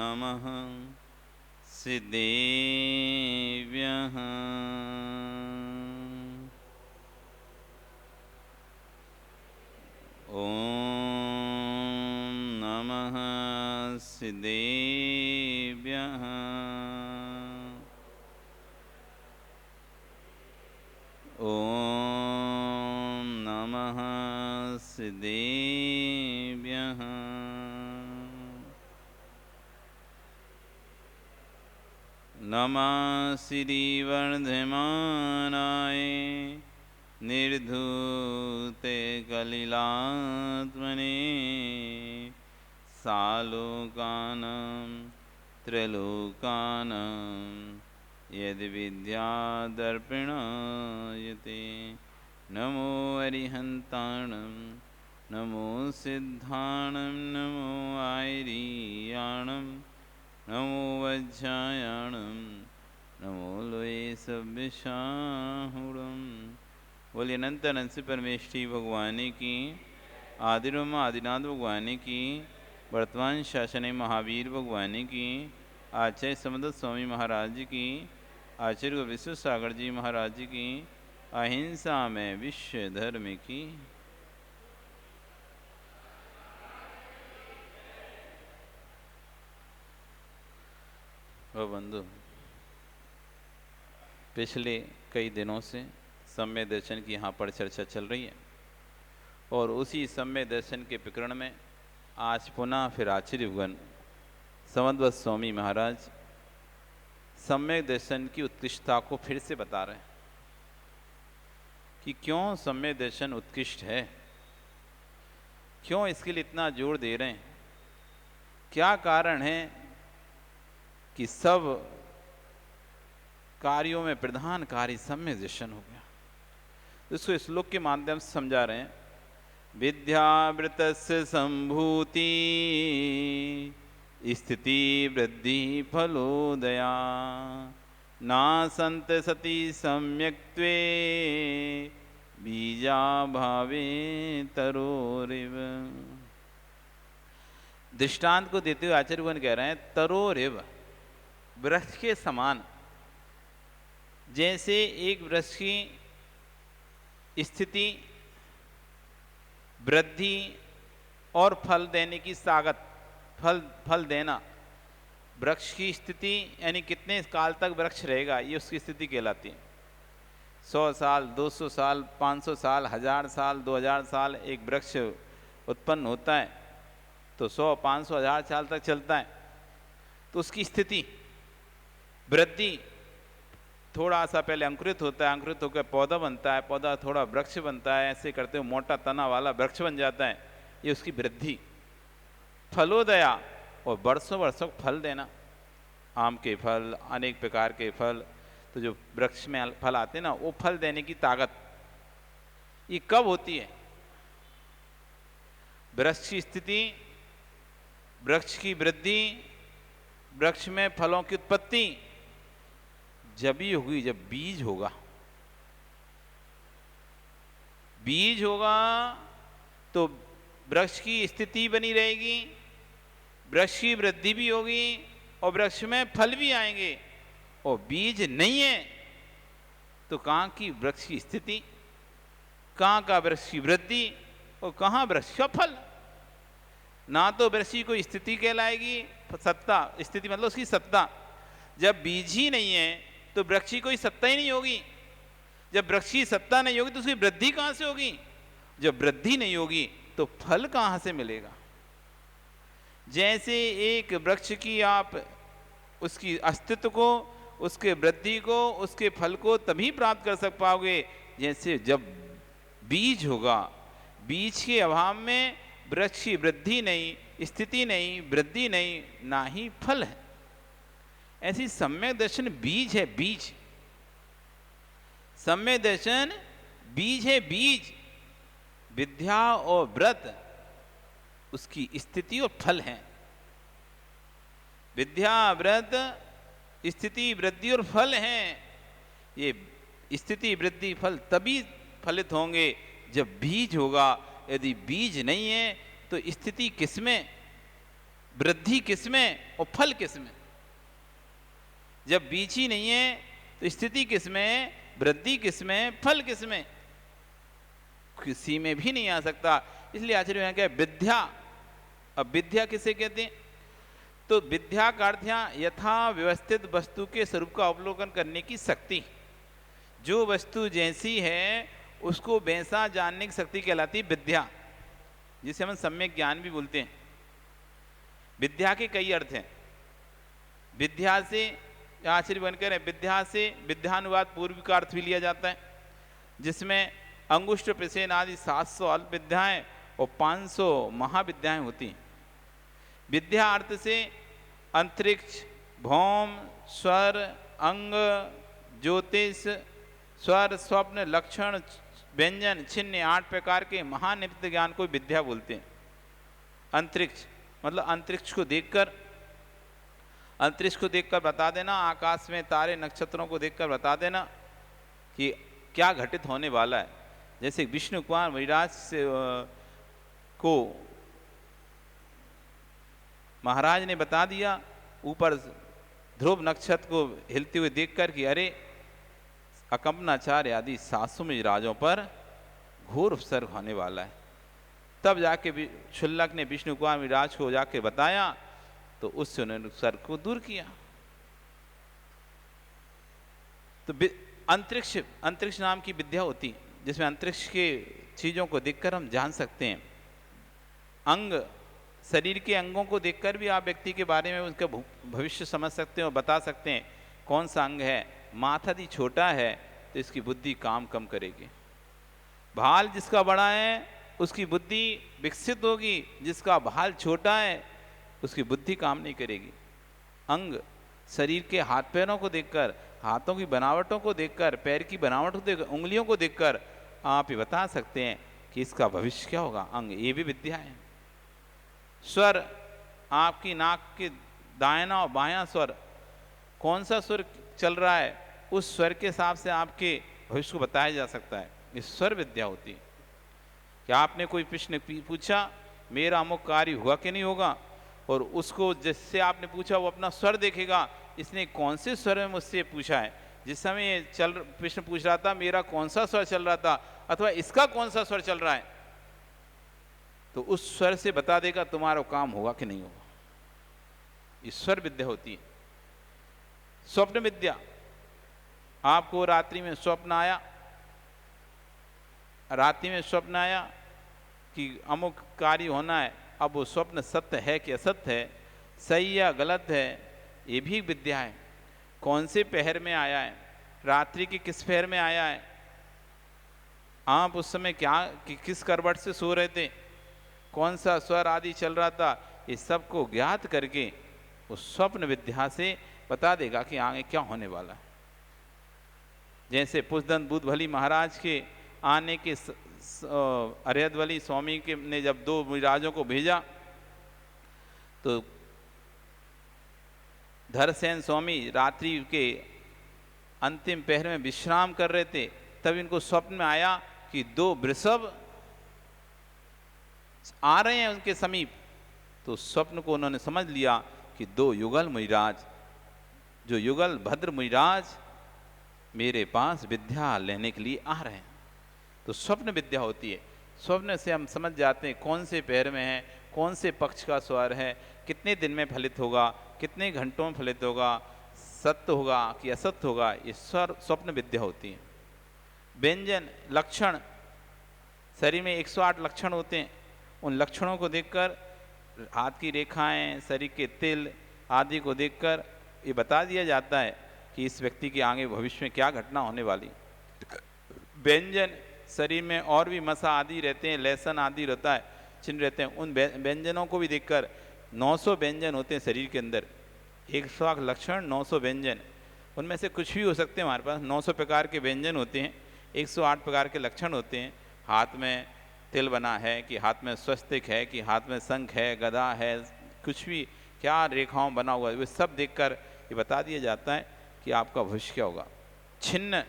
नमः सिद्धेभ्यः। ॐ नमः सिद्धेभ्यः। ॐ नमः सिद्धेभ्यः। नमः श्रीवर्धमानाय निर्धूते कलिलात्मने सालोकानं त्रैलोकानं यद्विद्यादर्पणायते। नमो अरिहन्ताणं नमो सिद्धाणं नमो आयरीयाणं नमो वज्रायाणं नमो लोये सव्यसाहुणं। बोलिए अनंत अनंत से परमेष्ठी भगवान की, आदिरोम आदिनाथ भगवान की, वर्तमान शासन महावीर भगवान की, आचार्य समदत्त स्वामी महाराज की, आचार्य विश्व सागर जी महाराज की, अहिंसा में विश्व धर्म की। बंधु, पिछले कई दिनों से सम्य दर्शन की यहाँ पर चर्चा चल रही है और उसी सम्य दर्शन के प्रकरण में आज पुनः फिर आचार्यगण समदत्त स्वामी महाराज सम्यक दर्शन की उत्कृष्टता को फिर से बता रहे हैं कि क्यों सम्यक दर्शन उत्कृष्ट है, क्यों इसके लिए इतना जोर दे रहे हैं, क्या कारण है कि सब कार्यों में प्रधान कार्य सम्यक दर्शन हो गया। इसको श्लोक के माध्यम से समझा रहे हैं। विद्यावृतस्य संभूति स्थिति वृद्धि फलोदया नासन्त सति सम्यक्त्वे बीजाभावे तरोरिव। दृष्टांत को देते हुए आचार्यगण कह रहे हैं तरोरिव, वृक्ष के समान। जैसे एक वृक्ष की स्थिति, वृद्धि और फल देने की ताकत, फल देना, वृक्ष की स्थिति यानी कितने काल तक वृक्ष रहेगा, ये उसकी स्थिति कहलाती है। 100 साल, 200 साल, 500 साल, 1000 साल, 2000 साल एक वृक्ष उत्पन्न होता है तो 100, 500, 1000 साल तक चलता है। तो उसकी स्थिति, वृद्धि, थोड़ा सा पहले अंकुरित होता है, अंकुरित होकर पौधा बनता है, पौधा थोड़ा वृक्ष बनता है, ऐसे करते हुए मोटा तना वाला वृक्ष बन जाता है, ये उसकी वृद्धि। फलोदया, और वर्षों वर्षों फल देना, आम के फल, अनेक प्रकार के फल, तो जो वृक्ष में फल आते हैं ना, वो फल देने की ताकत ये कब होती है? वृक्ष की स्थिति, वृक्ष की वृद्धि, वृक्ष में फलों की उत्पत्ति जब ही होगी जब बीज होगा। बीज होगा तो वृक्ष की स्थिति बनी रहेगी, वृक्ष की वृद्धि भी होगी और वृक्ष में फल भी आएंगे। और बीज नहीं है तो कहाँ की वृक्ष की स्थिति, कहाँ का वृक्ष की वृद्धि और कहाँ वृक्ष का फल? ना तो वृक्ष की कोई स्थिति कहलाएगी, सत्ता, स्थिति मतलब उसकी सत्ता। जब बीज ही नहीं है तो वृक्ष की कोई सत्ता ही नहीं होगी। जब वृक्ष की सत्ता नहीं होगी तो उसकी वृद्धि कहाँ से होगी? जब वृद्धि नहीं होगी तो फल कहाँ से मिलेगा? जैसे एक वृक्ष की आप उसकी अस्तित्व को, उसके वृद्धि को, उसके फल को तभी प्राप्त कर सक पाओगे जैसे जब बीज होगा। बीज के अभाव में वृक्ष की वृद्धि नहीं, स्थिति नहीं, वृद्धि नहीं, ना ही फल है। ऐसी सम्यक दर्शन बीज है, बीज। सम्यक दर्शन बीज है, बीज। विद्या और व्रत उसकी स्थिति और फल है। विद्या, व्रत, स्थिति, वृद्धि और फल हैं। ये स्थिति, वृद्धि, फल तभी फलित होंगे जब बीज होगा। यदि बीज नहीं है तो स्थिति किसमें, वृद्धि किसमें और फल किसमें? जब बीज ही नहीं है तो स्थिति किसमें, वृद्धि किसमें, फल किसमें? किसी में भी नहीं आ सकता। इसलिए आचार्य यहाँ क्या है, विद्या। अब विद्या किसे कहते हैं? तो विद्या का अर्थ यहाँ यथा व्यवस्थित वस्तु के स्वरूप का अवलोकन करने की शक्ति। जो वस्तु जैसी है उसको वैसा जानने की शक्ति कहलाती है विद्या, जिसे हम सम्यक ज्ञान भी बोलते हैं। विद्या के कई अर्थ हैं। विद्या से आचार्य बनकर है, विद्या से विद्यानुवाद पूर्व का अर्थ भी लिया जाता है, जिसमें अंगुष्ठ प्रसेन आदि 700 अल्प विद्याएं और 500 महाविद्याएं होती हैं। विद्या अर्थ से अंतरिक्ष, भौम, स्वर, अंग, ज्योतिष, स्वर, स्वप्न, लक्षण, व्यंजन, चिन्ह, 8 प्रकार के महानित्य ज्ञान को विद्या बोलते हैं। अंतरिक्ष मतलब अंतरिक्ष को देखकर बता देना, आकाश में तारे नक्षत्रों को देखकर बता देना कि क्या घटित होने वाला है। जैसे विष्णु कुमार विराज से को महाराज ने बता दिया ऊपर ध्रुव नक्षत्र को हिलते हुए देखकर कि अरे अकंपनाचार्य आदि 700 मिराजों पर घोर उपसर्ग होने वाला है। तब जाके शुल्लक ने विष्णु कुमार विराज को जाके बताया तो उससे उन्होंने उपसर्ग को दूर किया। तो अंतरिक्ष नाम की विद्या होती है जिसमें अंतरिक्ष के चीजों को देखकर हम जान सकते हैं। अंग, शरीर के अंगों को देखकर भी आप व्यक्ति के बारे में उसका भविष्य समझ सकते हैं और बता सकते हैं कौन सा अंग है। माथा यदि छोटा है तो इसकी बुद्धि काम कम करेगी। भाल जिसका बड़ा है उसकी बुद्धि विकसित होगी, जिसका भाल छोटा है उसकी बुद्धि काम नहीं करेगी। अंग, शरीर के हाथ पैरों को देखकर, हाथों की बनावटों को देखकर, पैर की बनावट को देखकर, उंगलियों को देखकर आप ये बता सकते हैं कि इसका भविष्य क्या होगा। अंग, ये भी विद्या है। स्वर, आपकी नाक के दाहिना और बायां स्वर, कौन सा स्वर चल रहा है, उस स्वर के हिसाब से आपके भविष्य को बताया जा सकता है। ये स्वर विद्या होती है। क्या आपने कोई प्रश्न पूछा मेरा अमुक कार्य होगा कि नहीं होगा, और उसको जिससे आपने पूछा वो अपना स्वर देखेगा, इसने कौन से स्वर में मुझसे पूछा है। जिस समय प्रश्न पूछ रहा था मेरा कौन सा स्वर चल रहा था अथवा इसका कौन सा स्वर चल रहा है, तो उस स्वर से बता देगा तुम्हारा काम होगा कि नहीं होगा। ईश्वर विद्या होती है। स्वप्न विद्या, आपको रात्रि में स्वप्न आया कि अमुक कार्य होना है। अब वो स्वप्न सत्य है कि असत्य है, सही या गलत है, ये भी विद्या है। कौन से पहर में आया है, रात्रि के किस पहर में आया है, आप उस समय किस करवट से सो रहे थे, कौन सा स्वर आदि चल रहा था, ये सब को ज्ञात करके उस स्वप्न विद्या से बता देगा कि आगे क्या होने वाला है। जैसे पुष्दंत बुद्धबली महाराज के आने के अरिहतबली स्वामी के ने जब 2 मिराजों को भेजा तो धरसेन स्वामी रात्रि के अंतिम पहर में विश्राम कर रहे थे। तब इनको स्वप्न में आया कि 2 वृषभ आ रहे हैं उनके समीप। तो स्वप्न को उन्होंने समझ लिया कि 2 युगल मुनिराज, जो युगल भद्र मुनिराज मेरे पास विद्या लेने के लिए आ रहे हैं। तो स्वप्न विद्या होती है। स्वप्न से हम समझ जाते हैं कौन से पैर में है, कौन से पक्ष का स्वर है, कितने दिन में फलित होगा, कितने घंटों में फलित होगा, सत्य होगा कि असत्य होगा। ये स्वप्न विद्या होती है। व्यंजन, लक्षण, शरीर में 108 लक्षण होते हैं। उन लक्षणों को देखकर, हाथ की रेखाएं, शरीर के तिल आदि को देखकर ये बता दिया जाता है कि इस व्यक्ति के आगे भविष्य में क्या घटना होने वाली। व्यंजन, शरीर में और भी मसा आदि रहते हैं, लहसुन आदि रहता है, चिन्ह रहते हैं। उन व्यंजनों को भी देखकर 900 व्यंजन होते हैं शरीर के अंदर। 108 लक्षण, 900 व्यंजन, उनमें से कुछ भी हो सकते हैं। हमारे पास 900 प्रकार के व्यंजन होते हैं, 108 प्रकार के लक्षण होते हैं। हाथ में तिल बना है कि हाथ में स्वस्तिक है कि हाथ में शंख है, गदा है, कुछ भी क्या रेखाओं बना हुआ है, वे सब देखकर ये बता दिया जाता है कि आपका भविष्य क्या होगा। छिन्न,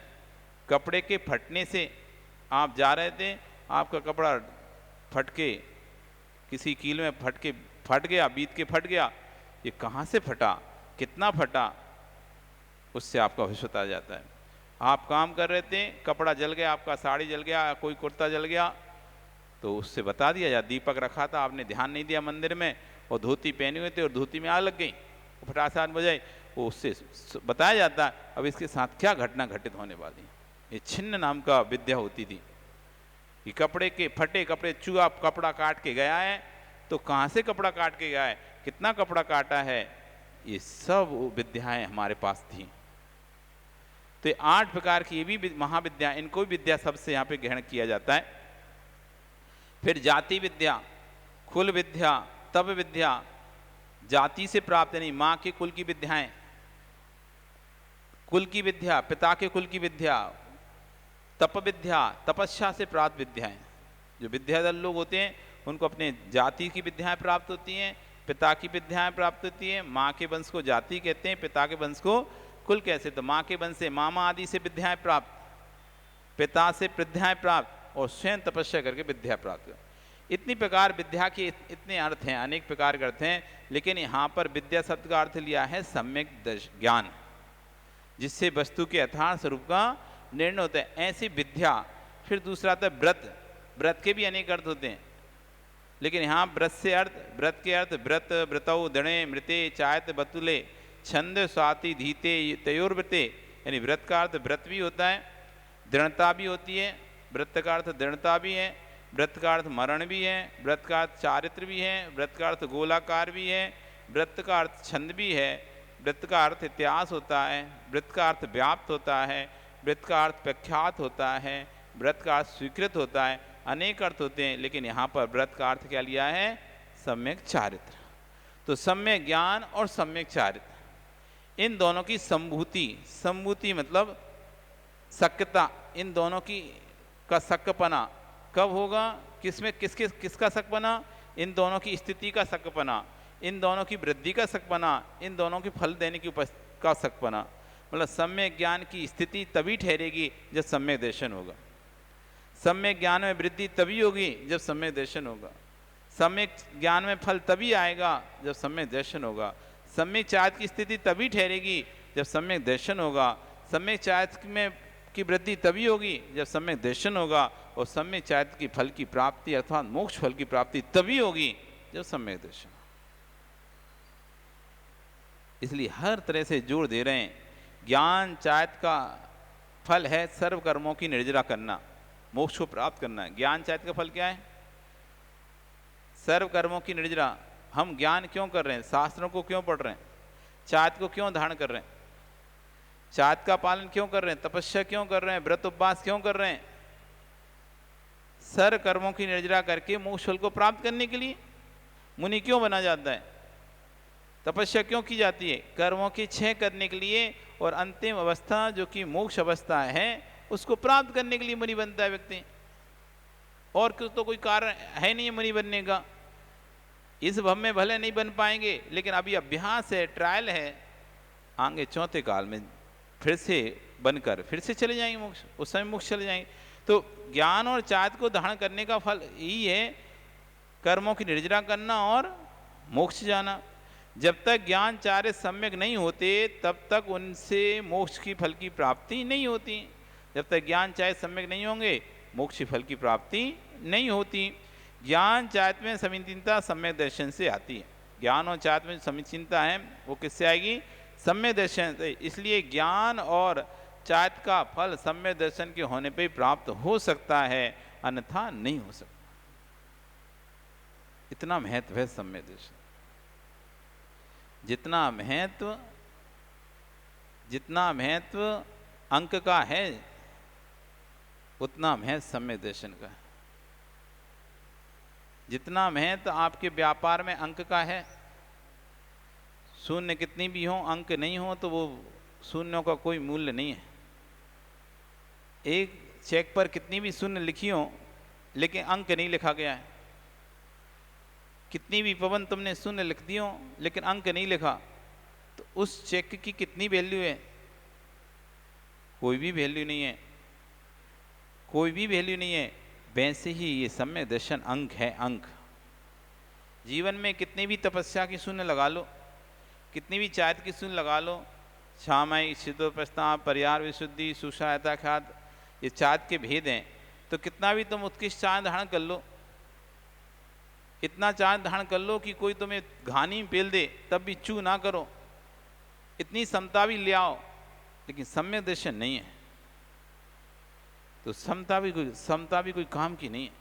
कपड़े के फटने से आप जा रहे थे, आपका कपड़ा फट के किसी कील में फट गया, बीत के फट गया, ये कहाँ से फटा, कितना फटा, उससे आपका भविष्य बता जाता है। आप काम कर रहे थे, कपड़ा जल गया, आपका साड़ी जल गया, कोई कुर्ता जल गया, तो उससे बता दिया जाता। दीपक रखा था, आपने ध्यान नहीं दिया मंदिर में, और धोती पहने हुए थे और धोती में आग लग गई, फटासाट बजाई, वो उससे बताया जाता है अब इसके साथ क्या घटना घटित होने वाली। ये छिन्न नाम का विद्या होती थी कि कपड़े के फटे कपड़े, चूहा कपड़ा काट के गया है, तो कहाँ से कपड़ा काट के गया है, कितना कपड़ा काटा है, ये सब विद्याएं हमारे पास थी। तो ये 8 प्रकार की ये भी महाविद्या, इनको भी विद्या सबसे यहाँ पे ग्रहण किया जाता है। फिर जाति विद्या, कुल विद्या, तप विद्या, जाति से प्राप्त नहीं, माँ के कुल की विद्याएं, कुल की विद्या, पिता के कुल की विद्या, तप विद्या, तपस्या से प्राप्त विद्याएं। जो विद्याधर लोग होते हैं उनको अपने जाति की विद्याएं प्राप्त होती हैं, पिता की विद्याएं प्राप्त होती हैं। माँ के वंश को जाति कहते हैं, पिता के वंश को कुल कैसे, तो माँ के वंश से मामा आदि से विद्याएं प्राप्त, पिता से विद्याएं प्राप्त, और स्वयं तपस्या करके विद्या प्राप्त। इतनी प्रकार विद्या के इतने अर्थ हैं, अनेक प्रकार के अर्थ हैं, लेकिन यहाँ पर विद्या शब्द का अर्थ लिया है सम्यक ज्ञान, जिससे वस्तु के यथार्थ स्वरूप का निर्णय होता है, ऐसी विद्या। फिर दूसरा आता है व्रत, व्रत के भी अनेक अर्थ होते हैं, लेकिन यहाँ व्रत से अर्थ, व्रत के अर्थ व्रत, व्रतौ, दृणे, मृते, चायत, बतुले, छंद, स्वाति, धीते, तयोर्व्रते, यानी व्रत का अर्थ व्रत भी होता है, दृढ़ता भी होती है, व्रत का अर्थ दृढ़ता भी है, व्रत का अर्थ मरण भी है, व्रत का अर्थ चारित्र भी है, व्रत का अर्थ गोलाकार भी है, व्रत का अर्थ छंद भी है, व्रत का अर्थ इतिहास होता है, व्रत का अर्थ व्याप्त होता है, व्रत का अर्थ प्रख्यात होता है, व्रत का अर्थ स्वीकृत होता है, अनेक अर्थ होते हैं, लेकिन यहाँ पर व्रत का अर्थ क्या लिया है, सम्यक चारित्र। तो सम्यक ज्ञान और सम्यक चारित्र, इन दोनों की संभूति, संभूति मतलब सक्यता, इन दोनों की का सक्यपना कब होगा, किसमें किसका सक्यपना, इन दोनों की स्थिति का सक्यपना, इन दोनों की वृद्धि का सक्यपना, इन दोनों की फल देने की का सक्यपना। मतलब सम्यक ज्ञान की स्थिति तभी ठहरेगी जब सम्यक दर्शन होगा, सम्यक ज्ञान में वृद्धि तभी होगी जब सम्यक दर्शन होगा, सम्यक ज्ञान में फल तभी आएगा जब सम्यक दर्शन होगा, सम्यक चाहत की स्थिति तभी ठहरेगी जब सम्यक दर्शन होगा, सम्यक चाहत में की वृद्धि तभी होगी जब सम्यक दर्शन होगा, और सम्यक चाहत की फल की प्राप्ति अर्थात मोक्ष फल की प्राप्ति तभी होगी जब सम्यक दर्शन। इसलिए हर तरह से जोर दे रहे हैं, ज्ञान चाहत का फल है सर्व कर्मों की निर्जरा करना, मोक्ष को प्राप्त करना है। ज्ञान चाहत का फल क्या है, सर्व कर्मों की निर्जरा। हम ज्ञान क्यों कर रहे हैं, शास्त्रों को क्यों पढ़ रहे हैं, चाहत को क्यों धारण कर रहे हैं, चाहत का पालन क्यों कर रहे हैं, तपस्या क्यों कर रहे हैं, व्रत उपवास क्यों कर रहे हैं, सर्व कर्मों की निर्जरा करके मोक्ष फल को प्राप्त करने के लिए मुनि क्यों बना जाता है, तपस्या क्यों की जाती है, कर्मों के क्षय करने के लिए, और अंतिम अवस्था जो कि मोक्ष अवस्था है उसको प्राप्त करने के लिए मुनि बनता है व्यक्ति। और कुछ तो कोई कारण है नहीं मुनि बनने का, इस भव में भले नहीं बन पाएंगे, लेकिन अभी अभ्यास है, ट्रायल है, आगे चौथे काल में फिर से बनकर फिर से चले जाएंगे मोक्ष, उस समय मोक्ष चले जाएंगे। तो ज्ञान और चाहत को धारण करने का फल यही है, कर्मों की निर्जरा करना और मोक्ष जाना। जब तक ज्ञान चार्य सम्यक नहीं होते तब तक उनसे मोक्ष की फल की प्राप्ति नहीं होती। जब तक ज्ञान चार्य सम्यक नहीं होंगे मोक्ष फल की प्राप्ति नहीं होती। ज्ञान चाहत में समीचीनता सम्यक दर्शन से आती है। ज्ञान और चाहत में समीचीनता है वो किससे आएगी, सम्यक दर्शन से। इसलिए ज्ञान और चाहत का फल सम्यक दर्शन के होने पर प्राप्त हो सकता है, अन्यथा नहीं हो सकता। इतना महत्व है सम्यक दर्शन। जितना महत्व अंक का है उतना महत्व सम्यक दर्शन का है। जितना महत्व आपके व्यापार में अंक का है, शून्य कितनी भी हो अंक नहीं हो तो वो शून्यों का कोई मूल्य नहीं है। एक चेक पर कितनी भी शून्य लिखी हो लेकिन अंक नहीं लिखा गया है, कितनी भी पवन तुमने शून्य लिख दी हो लेकिन अंक नहीं लिखा, तो उस चेक की कितनी वैल्यू है, कोई भी वैल्यू नहीं है, कोई भी वैल्यू नहीं है। वैसे ही ये सम्यक दर्शन अंक है। अंक जीवन में कितनी भी तपस्या की शून्य लगा लो, कितनी भी चारित्र की शून्य लगा लो, क्षामय, शीतोप्रस्ताव, परिहार विशुद्धि, सुषा ख्यात, ये चारित्र के भेद हैं, तो कितना भी तुम उत्कृष्ट चार्य धारण कर लो, इतना चार्य धारण कर लो कि कोई तुम्हें घानी में पेल दे तब भी चू ना करो, इतनी समता भी ले आओ, लेकिन सम्यक दर्शन नहीं है तो समता भी कोई काम की नहीं है।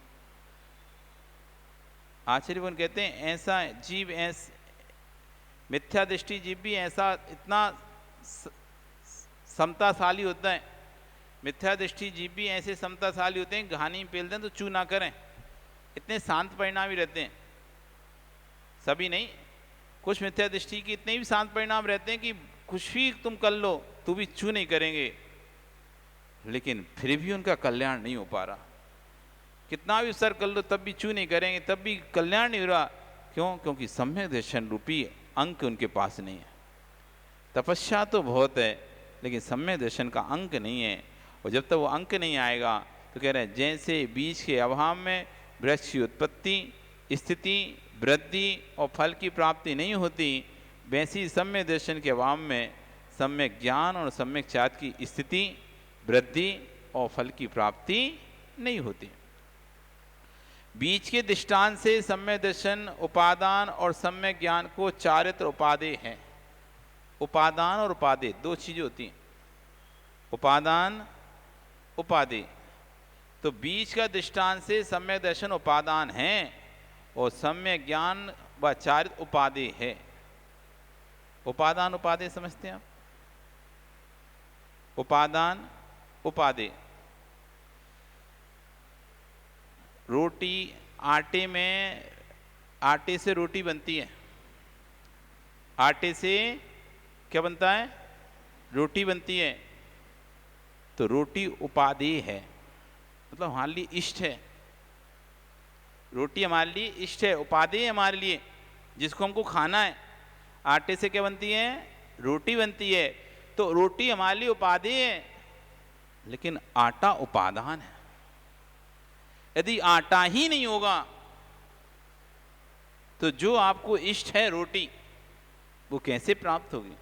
आचार्यगण कहते हैं ऐसा जीव, मिथ्या दृष्टि जीव भी ऐसा इतना समताशाली होता है, मिथ्या दृष्टि जीव भी ऐसे समताशाली होते हैं, घानी में पेल दें तो चू ना करें, इतने शांत परिणाम ही रहते हैं। सभी नहीं, कुछ मिथ्या दृष्टि की इतने भी शांत परिणाम रहते हैं कि कुछ भी तुम कर लो तो भी चू नहीं करेंगे, लेकिन फिर भी उनका कल्याण नहीं हो पा रहा। कितना भी सर कर लो तब भी चू नहीं करेंगे, तब भी कल्याण नहीं हो रहा। क्यों? क्योंकि सम्यक दर्शन रूपी अंक उनके पास नहीं है। तपस्या तो बहुत है लेकिन सम्यक दर्शन का अंक नहीं है, और जब तक वो अंक नहीं आएगा तो कह रहे हैं जैसे बीज के अभाव में वृक्ष की उत्पत्ति, स्थिति, वृद्धि और फल की प्राप्ति नहीं होती, वैसी सम्यक दर्शन के अभाव में सम्यक ज्ञान और सम्यक चारित्र की स्थिति, वृद्धि और फल की प्राप्ति नहीं होती। बीज के दृष्टांत से सम्यक दर्शन उपादान और सम्यक ज्ञान को चारित्र उपादेय है। उपादान और उपादेय दो चीजें होती हैं, उपादान उपादेय। तो बीज का दृष्टांत से सम्यक दर्शन उपादान है और सम्यक ज्ञान व चारित्र उपादेय है। उपादान उपादेय समझते हैं आप? उपादान उपादेय, रोटी आटे में, आटे से रोटी बनती है, आटे से क्या बनता है? रोटी बनती है। तो रोटी उपादेय है, मतलब हमारे लिए इष्ट है, रोटी हमारे लिए इष्ट है, उपादेय है हमारे लिए, जिसको हमको खाना है। आटे से क्या बनती है? रोटी बनती है। तो रोटी हमारे लिए उपादेय है, लेकिन आटा उपादान है। यदि आटा ही नहीं होगा तो जो आपको इष्ट है रोटी, वो कैसे प्राप्त होगी?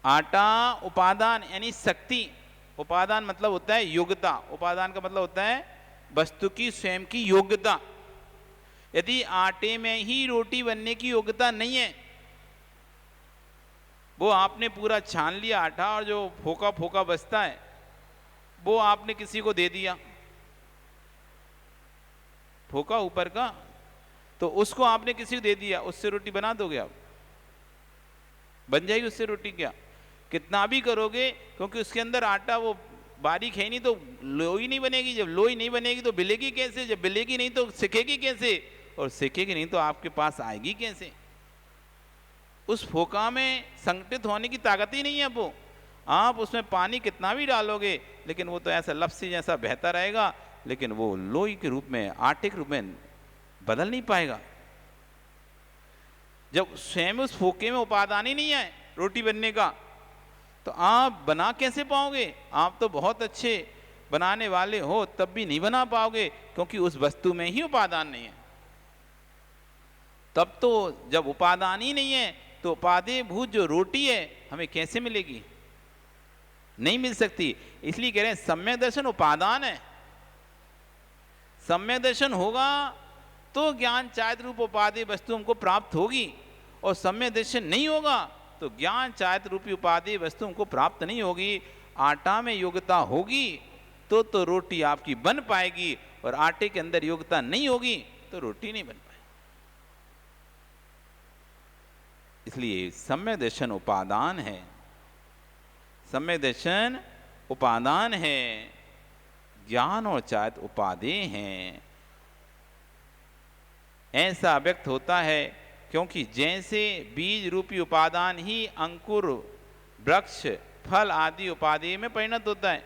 आटा उपादान यानी शक्ति, उपादान मतलब होता है योग्यता, उपादान का मतलब होता है वस्तु की स्वयं की योग्यता। यदि आटे में ही रोटी बनने की योग्यता नहीं है, वो आपने पूरा छान लिया आटा और जो फोका फोका बचता है वो आपने किसी को दे दिया, फोका ऊपर का, तो उसको आपने किसी को दे दिया, उससे रोटी बना दोगे आप? बन जाएगी उससे रोटी? क्या कितना भी करोगे, क्योंकि उसके अंदर आटा वो बारीक है नहीं, तो लोई नहीं बनेगी। जब लोई नहीं बनेगी तो बिलेगी कैसे? जब बिलेगी नहीं तो सिकेगी कैसे? और सिकेगी नहीं तो आपके पास आएगी कैसे? उस फोका में संगठित होने की ताकत ही नहीं है। वो आप उसमें पानी कितना भी डालोगे, लेकिन वो तो ऐसा लपसी जैसा बहता रहेगा, लेकिन वो लोई के रूप में, आटे के रूप में बदल नहीं पाएगा। जब स्वयं उस फोके में उपादान ही नहीं है रोटी बनने का, तो आप बना कैसे पाओगे? आप तो बहुत अच्छे बनाने वाले हो, तब भी नहीं बना पाओगे, क्योंकि उस वस्तु में ही उपादान नहीं है। तब तो जब उपादान ही नहीं है तो उपादेय भूत जो रोटी है हमें कैसे मिलेगी? नहीं मिल सकती। इसलिए कह रहे हैं सम्यक दर्शन उपादान है। सम्यक दर्शन होगा तो ज्ञान चारित्र रूप उपादेय वस्तु हमको प्राप्त होगी, और सम्यक दर्शन नहीं होगा तो ज्ञान चारित्र रूपी उपादेय वस्तु हमको प्राप्त नहीं होगी। आटा में योग्यता होगी तो रोटी आपकी बन पाएगी, और आटे के अंदर योग्यता नहीं होगी तो रोटी नहीं बन पाएगी। इसलिए सम्यक दर्शन उपादान है, सम्यक दर्शन उपादान है, ज्ञान और चारित्र उपादेय हैं। ऐसा व्यक्त होता है क्योंकि जैसे बीज रूपी उपादान ही अंकुर, वृक्ष, फल आदि उपादेय में परिणत होता है।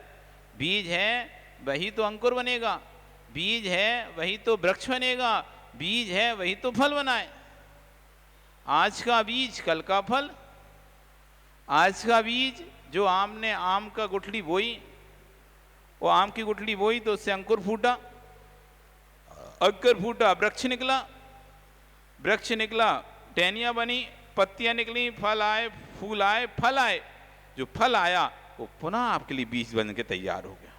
बीज है वही तो अंकुर बनेगा, बीज है वही तो वृक्ष बनेगा, बीज है वही तो फल बनाए। आज का बीज कल का फल। आज का बीज जो आम का गुठली बोई, वो आम की गुठली बोई तो उससे अंकुर फूटा, अंकुर फूटा वृक्ष निकला, वृक्ष निकला, टहनियाँ बनी, पत्तियां निकली, फल आए, फूल आए, फल आए। जो फल आया वो पुनः आपके लिए बीज बन के तैयार हो गया।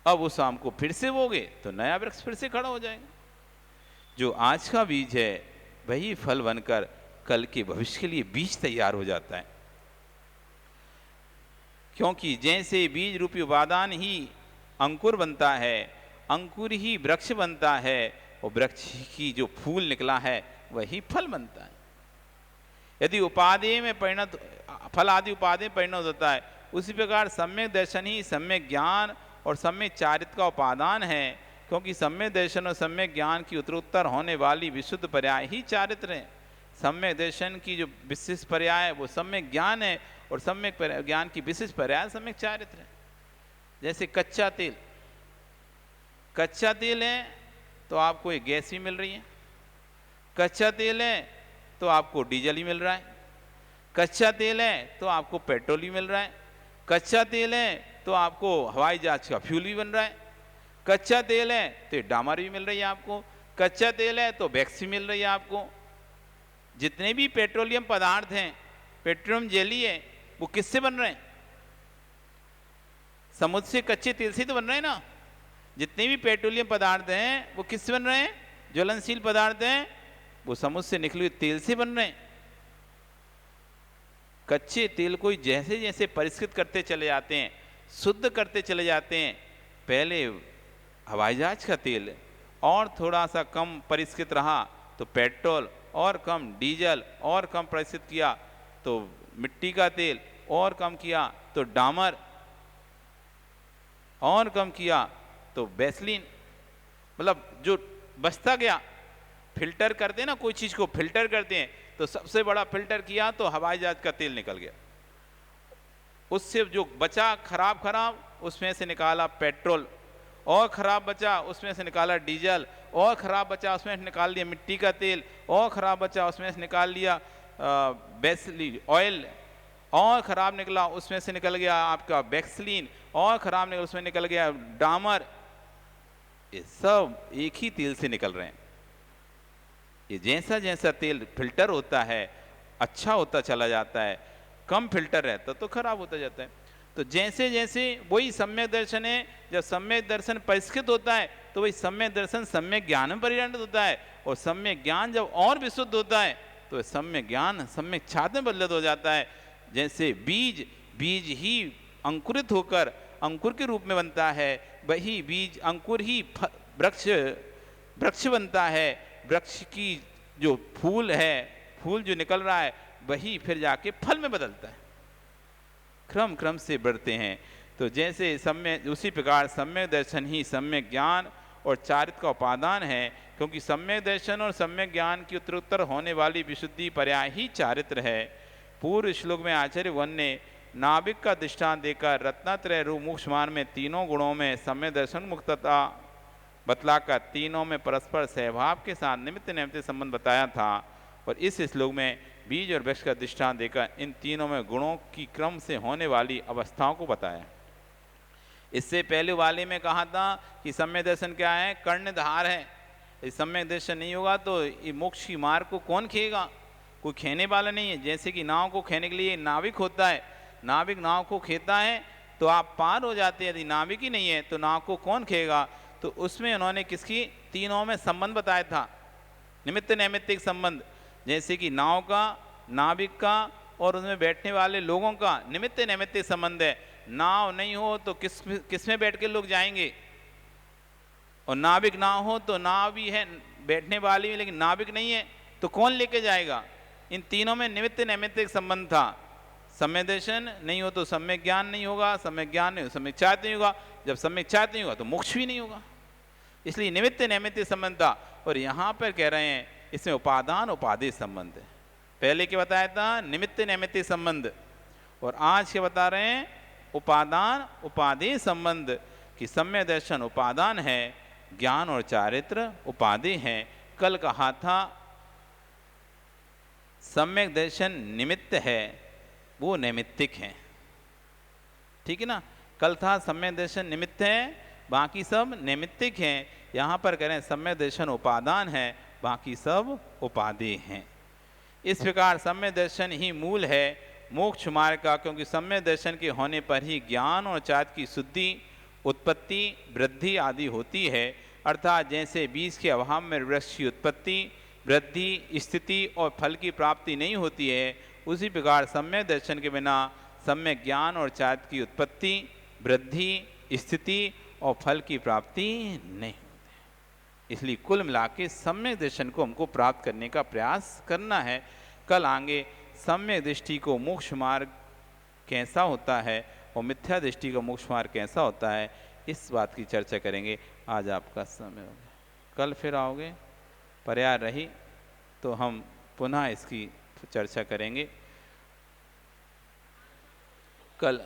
अब उस आम को फिर से बोगे तो नया वृक्ष फिर से खड़ा हो जाएगा। जो आज का बीज है वही फल बनकर कल के भविष्य के लिए बीज तैयार हो जाता है। क्योंकि जैसे बीज रूपी उपादान ही अंकुर बनता है, अंकुर ही वृक्ष बनता है, और वृक्ष की जो फूल निकला है वही फल बनता है। यदि उपादेय में परिणत, फल आदि उपादेय में परिणत होता है, उसी प्रकार सम्यक दर्शन ही सम्यक ज्ञान और सम्यक चारित्र का उपादान है। क्योंकि सम्यक दर्शन और सम्यक ज्ञान की उत्तरोत्तर होने वाली विशुद्ध पर्याय ही चारित्र है। सम्यक दर्शन की जो विशिष्ट पर्याय है वो सम्यक ज्ञान है, और सम्यक ज्ञान की विशिष्ट पर्याय सम्यक चारित्र है। जैसे कच्चा तेल, कच्चा तेल है तो आपको एक गैस भी मिल रही है, कच्चा तेल है तो आपको डीजल ही मिल रहा है, कच्चा तेल है तो आपको पेट्रोल ही मिल रहा है, कच्चा तेल है तो आपको हवाई जहाज का फ्यूल भी बन रहा है, कच्चा तेल है तो डामर भी मिल रही है आपको, कच्चा तेल है तो वैक्स भी मिल रही है आपको। जितने भी पेट्रोलियम पदार्थ हैं, पेट्रोलियम जेली है, वो किससे बन रहे हैं? समुद्र से कच्चे तेल से तो बन रहे हैं ना। जितने भी पेट्रोलियम पदार्थ हैं वो किससे बन रहे हैं? ज्वलनशील पदार्थ हैं, वो समुद्र से निकले हुए तेल से बन रहे हैं। कच्चे तेल को जैसे जैसे परिष्कृत करते चले जाते हैं, शुद्ध करते चले जाते हैं, पहले हवाई जहाज का तेल और थोड़ा सा कम परिष्कृत रहा तो पेट्रोल, और कम डीजल, और कम परिष्कृत किया तो मिट्टी का तेल, और कम किया तो डामर, और कम किया तो वैसलीन। मतलब जो बचता गया, फिल्टर करते हैं ना, कोई चीज को फिल्टर करते हैं तो सबसे बड़ा फिल्टर किया तो हवाई जहाज का तेल निकल गया, उससे जो बचा खराब उसमें से निकाला पेट्रोल, और खराब बचा उसमें से निकाला डीजल, और खराब बचा उसमें से निकाल लिया मिट्टी का तेल, और खराब बचा उसमें से निकाल लिया वैसलीन ऑयल, और खराब निकला उसमें से निकल गया आपका वैक्सलीन, और खराब निकला उसमें निकल गया डामर। ये सब एक ही तेल से निकल रहे हैं। ये जैसा जैसा तेल फिल्टर होता है अच्छा होता चला जाता है, कम फिल्टर रहता तो खराब होता जाता है। तो जैसे जैसे वही सम्यक दर्शन है, जब सम्यक दर्शन परिष्कृत होता है तो वही सम्यक दर्शन सम्यक ज्ञान में परिणत होता है, और सम्यक ज्ञान जब और विशुद्ध होता है तो सम्यक ज्ञान सम्यक छात्र में बदलित हो जाता है। जैसे बीज ही अंकुरित होकर अंकुर के रूप में बनता है, वही बीज अंकुर ही वृक्ष बनता है। वृक्ष की जो फूल है, फूल जो निकल रहा है वही फिर जाके फल में बदलता है, क्रम से बढ़ते हैं। तो जैसे सम्यक, उसी प्रकार सम्यक दर्शन ही सम्यक ज्ञान और चारित्र का उपादान है। क्योंकि सम्यक दर्शन और सम्यक ज्ञान की उत्तरोत्तर होने वाली विशुद्धि पर्याय ही चारित्र है। पूर्व श्लोक में आचार्य वन ने नाभिक का दृष्टांत देकर रत्नत्रय रूप मोक्षमान में तीनों गुणों में सम्यक दर्शन मुक्तता बतलाकर तीनों में परस्पर सहभाव के साथ निमित्त नैमित्तिक संबंध बताया था, और इस श्लोक में बीज और वृक्ष का दृष्टांत देकर इन तीनों में गुणों की क्रम से होने वाली अवस्थाओं को बताया। इससे पहले वाले में कहा था कि सम्यक दर्शन क्या है? कर्णधार है। यदि सम्यक दर्शन नहीं होगा तो ये मोक्ष की मार्ग को कौन खेगा? कोई खेने वाला नहीं है। जैसे कि नाव को खेने के लिए नाविक होता है, नाविक नाव को खेता है तो आप पार हो जाते हैं। यदि नाविक ही नहीं है तो नाव को कौन खेगा? तो उसमें उन्होंने किसकी तीनों में संबंध बताया था, निमित्त नैमित्तिक संबंध। जैसे कि नाव का, नाविक का और उसमें बैठने वाले लोगों का निमित्त नैमित्तिक संबंध है। नाव नहीं हो तो किस में बैठ के लोग जाएंगे, और नाविक ना हो तो नाव भी है, बैठने वाली भी, लेकिन नाविक नहीं है तो कौन लेके जाएगा? इन तीनों में निमित्त नैमित्तिक संबंध था। सम्यक दर्शन नहीं हो तो सम्यक ज्ञान नहीं होगा, सम्यक ज्ञान नहीं हो सम्यक चारित्र नहीं होगा, जब सम्यक चारित्र नहीं होगा तो मोक्ष भी नहीं होगा। इसलिए निमित्त नैमित्तिक संबंध था। और यहाँ पर कह रहे हैं इसमें उपादान उपादेय संबंध है। पहले क्या बताया था? निमित्त नैमित्तिक संबंध। और आज क्या बता रहे हैं? उपादान उपादेय संबंध। कि सम्यक दर्शन उपादान है, ज्ञान और चारित्र उपादेय है। कल कहा था सम्यक दर्शन निमित्त है, वो नैमित्तिक है, ठीक है ना। कल था सम्यक दर्शन निमित्त है, बाकी सब नैमित्तिक हैं। यहाँ पर कह रहे हैं सम्यक दर्शन उपादान है बाकी सब उपादेय हैं। इस प्रकार सम्यक दर्शन ही मूल है मोक्ष मार्ग का, क्योंकि सम्यक दर्शन के होने पर ही ज्ञान और चार्ज की शुद्धि, उत्पत्ति, वृद्धि आदि होती है। अर्थात जैसे बीज के अभाव में वृक्ष की उत्पत्ति, वृद्धि, स्थिति और फल की प्राप्ति नहीं होती है, उसी प्रकार सम्यक दर्शन के बिना सम्यक ज्ञान और चार्ज की उत्पत्ति, वृद्धि, स्थिति और फल की प्राप्ति नहीं होती। इसलिए कुल मिला के सम्यक दर्शन को हमको प्राप्त करने का प्रयास करना है। कल आगे सम्यक दृष्टि को मोक्ष मार्ग कैसा होता है और मिथ्या दृष्टि का मोक्ष मार्ग कैसा होता है, इस बात की चर्चा करेंगे। आज आपका समय हो गया, कल फिर आओगे, पर्याय रही तो हम पुनः इसकी चर्चा करेंगे। कल